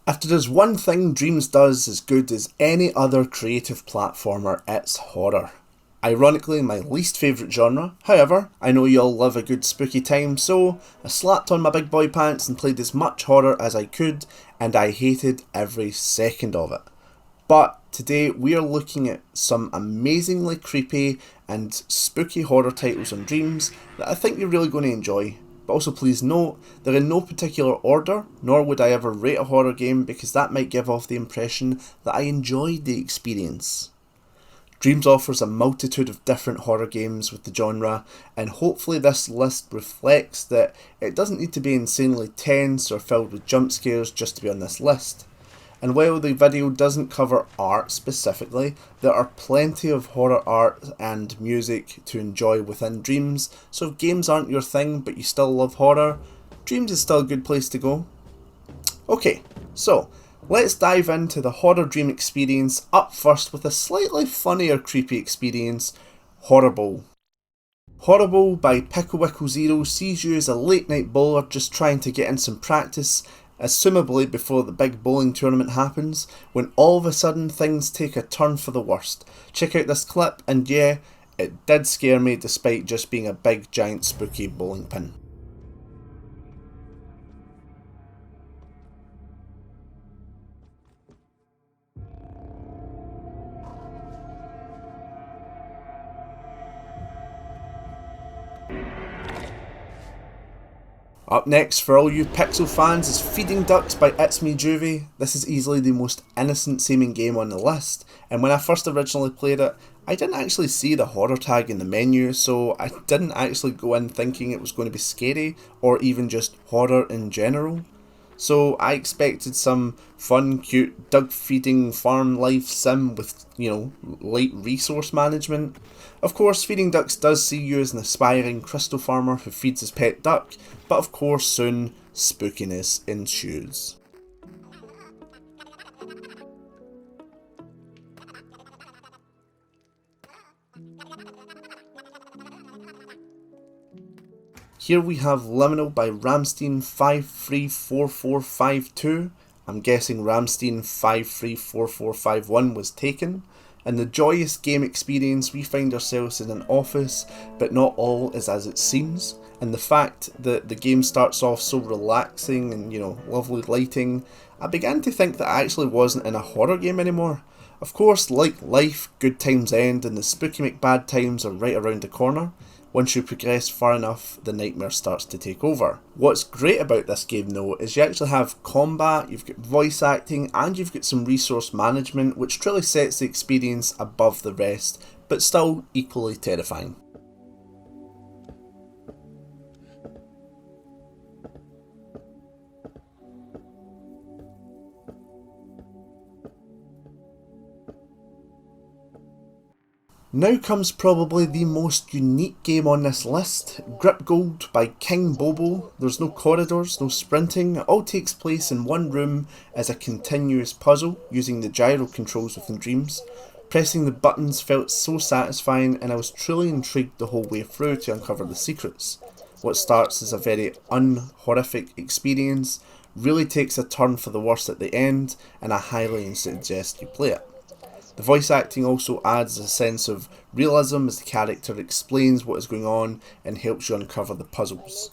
If there's one thing Dreams does as good as any other creative platformer, it's horror. Ironically, my least favourite genre. However, I know you all love a good spooky time, so I slapped on my big boy pants and played as much horror as I could, and I hated every second of it. But today we are looking at some amazingly creepy and spooky horror titles on Dreams that I think you're really going to enjoy. But also please note, they're in no particular order, nor would I ever rate a horror game because that might give off the impression that I enjoyed the experience. Dreams offers a multitude of different horror games with the genre, and hopefully this list reflects that it doesn't need to be insanely tense or filled with jump scares just to be on this list. And while the video doesn't cover art specifically, there are plenty of horror art and music to enjoy within Dreams, so if games aren't your thing but you still love horror, Dreams is still a good place to go. Okay, so let's dive into the horror dream experience, up first with a slightly funnier creepy experience, Horrible. Horrible by Pickle Wickle Zero sees you as a late night bowler just trying to get in some practice, assumably before the big bowling tournament happens, when all of a sudden things take a turn for the worst. Check out this clip, and yeah, it did scare me despite just being a big giant spooky bowling pin. Up next, for all you Pixel fans, is Feeding Ducks by It's Me Juvie. This is easily the most innocent seeming game on the list, and when I first originally played it, I didn't actually see the horror tag in the menu, so I didn't actually go in thinking it was going to be scary, or even just horror in general. So I expected some fun, cute, dug feeding farm life sim with, light resource management. Of course, Feeding Ducks does see you as an aspiring crystal farmer who feeds his pet duck, but of course soon, spookiness ensues. Here we have Liminal by Ramstein 534452. I'm guessing Ramstein 534451 was taken. In the joyous game experience, we find ourselves in an office, but not all is as it seems. And the fact that the game starts off so relaxing and, lovely lighting, I began to think that I actually wasn't in a horror game anymore. Of course, like life, good times end and the spooky McBad times are right around the corner. Once you progress far enough, the nightmare starts to take over. What's great about this game though is you actually have combat, you've got voice acting, and you've got some resource management, which truly sets the experience above the rest, but still equally terrifying. Now comes probably the most unique game on this list, Grip Gold by King Bobo. There's no corridors, no sprinting, it all takes place in one room as a continuous puzzle using the gyro controls within Dreams. Pressing the buttons felt so satisfying and I was truly intrigued the whole way through to uncover the secrets. What starts as a very unhorrific experience really takes a turn for the worse at the end, and I highly suggest you play it. The voice acting also adds a sense of realism as the character explains what is going on and helps you uncover the puzzles.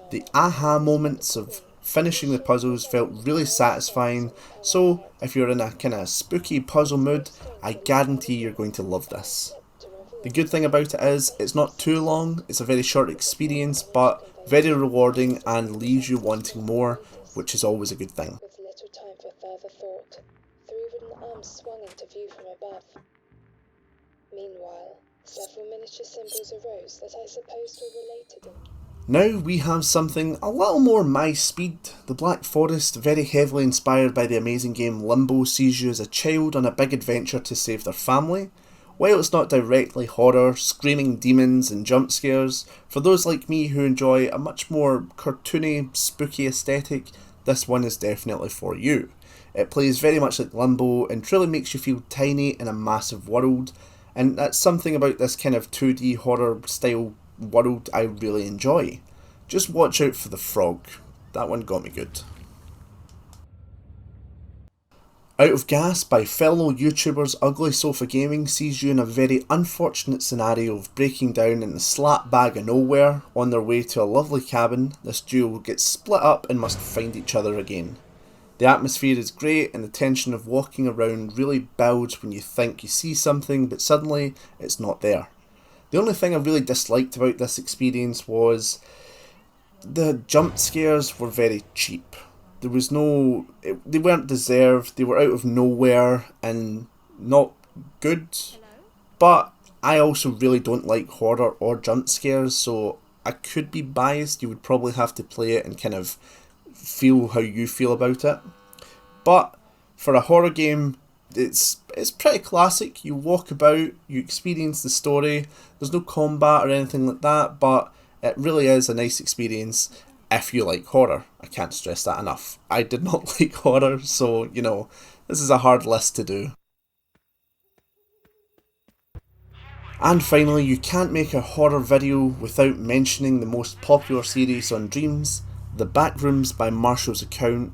The aha moments of finishing the puzzles felt really satisfying, so if you're in a kind of spooky puzzle mood, I guarantee you're going to love this. The good thing about it is, it's not too long, it's a very short experience, but very rewarding and leaves you wanting more, which is always a good thing. With little time for further thought, three wooden arms swung into view from above. Meanwhile, several miniature symbols arose that I supposed were related in. Now we have something a little more my speed. The Black Forest, very heavily inspired by the amazing game Limbo, sees you as a child on a big adventure to save their family. While it's not directly horror, screaming demons and jump scares, for those like me who enjoy a much more cartoony, spooky aesthetic, this one is definitely for you. It plays very much like Limbo and truly makes you feel tiny in a massive world, and that's something about this kind of 2D horror style world I really enjoy. Just watch out for the frog, that one got me good. Out of Gas by fellow YouTubers Ugly Sofa Gaming sees you in a very unfortunate scenario of breaking down in the slap bag of nowhere. On their way to a lovely cabin, this duo gets split up and must find each other again. The atmosphere is great and the tension of walking around really builds when you think you see something but suddenly it's not there. The only thing I really disliked about this experience was the jump scares were very cheap. There was they weren't deserved, they were out of nowhere and not good. But I also really don't like horror or jump scares, so I could be biased. You would probably have to play it and kind of feel how you feel about it. But for a horror game, it's pretty classic. You walk about, you experience the story. There's no combat or anything like that, but it really is a nice experience if you like horror. I can't stress that enough. I did not like horror, so, this is a hard list to do. And finally, you can't make a horror video without mentioning the most popular series on Dreams, The Backrooms by Marshall's Account.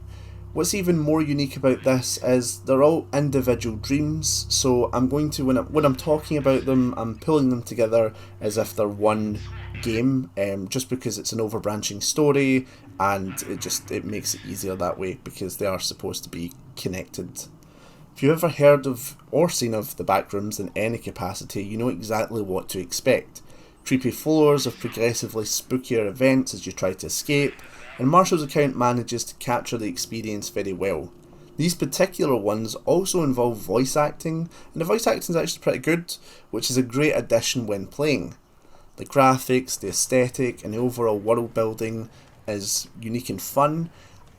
What's even more unique about this is they're all individual dreams, so I'm going to, when I'm talking about them, I'm pulling them together as if they're one game, just because it's an overbranching story, and it makes it easier that way, because they are supposed to be connected. If you've ever heard of or seen of The Backrooms in any capacity, you know exactly what to expect. Creepy floors of progressively spookier events as you try to escape, and Marshall's Account manages to capture the experience very well. These particular ones also involve voice acting, and the voice acting is actually pretty good, which is a great addition when playing. The graphics, the aesthetic, and the overall world building is unique and fun.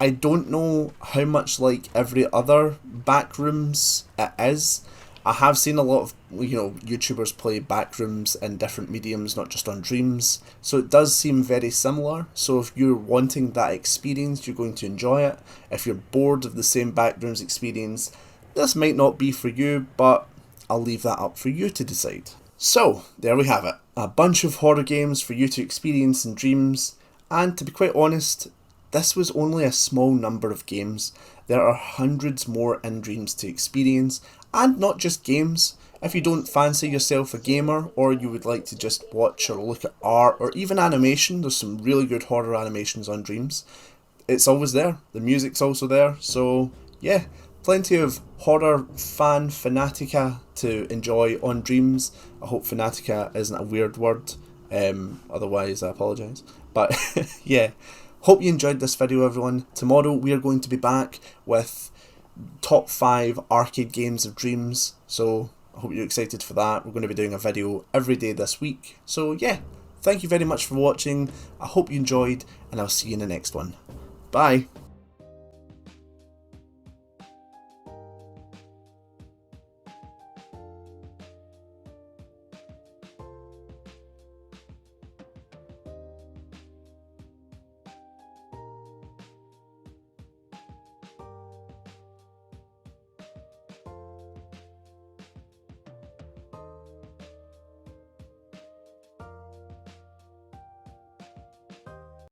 I don't know how much like every other Backrooms it is. I have seen a lot of YouTubers play Backrooms in different mediums, not just on Dreams, so it does seem very similar. So if you're wanting that experience, you're going to enjoy it. If you're bored of the same Backrooms experience, this might not be for you, but I'll leave that up for you to decide. So there we have it, a bunch of horror games for you to experience in Dreams, and to be quite honest, this was only a small number of games. There are hundreds more in Dreams to experience, and not just games. If you don't fancy yourself a gamer, or you would like to just watch or look at art, or even animation, there's some really good horror animations on Dreams. It's always there. The music's also there, so yeah, plenty of horror fanatica to enjoy on Dreams. I hope fanatica isn't a weird word, otherwise I apologise. But yeah, hope you enjoyed this video, everyone. Tomorrow we are going to be back with top 5 arcade games of Dreams, so I hope you're excited for that. We're going to be doing a video every day this week, so yeah, thank you very much for watching. I hope you enjoyed, and I'll see you in the next one. Bye.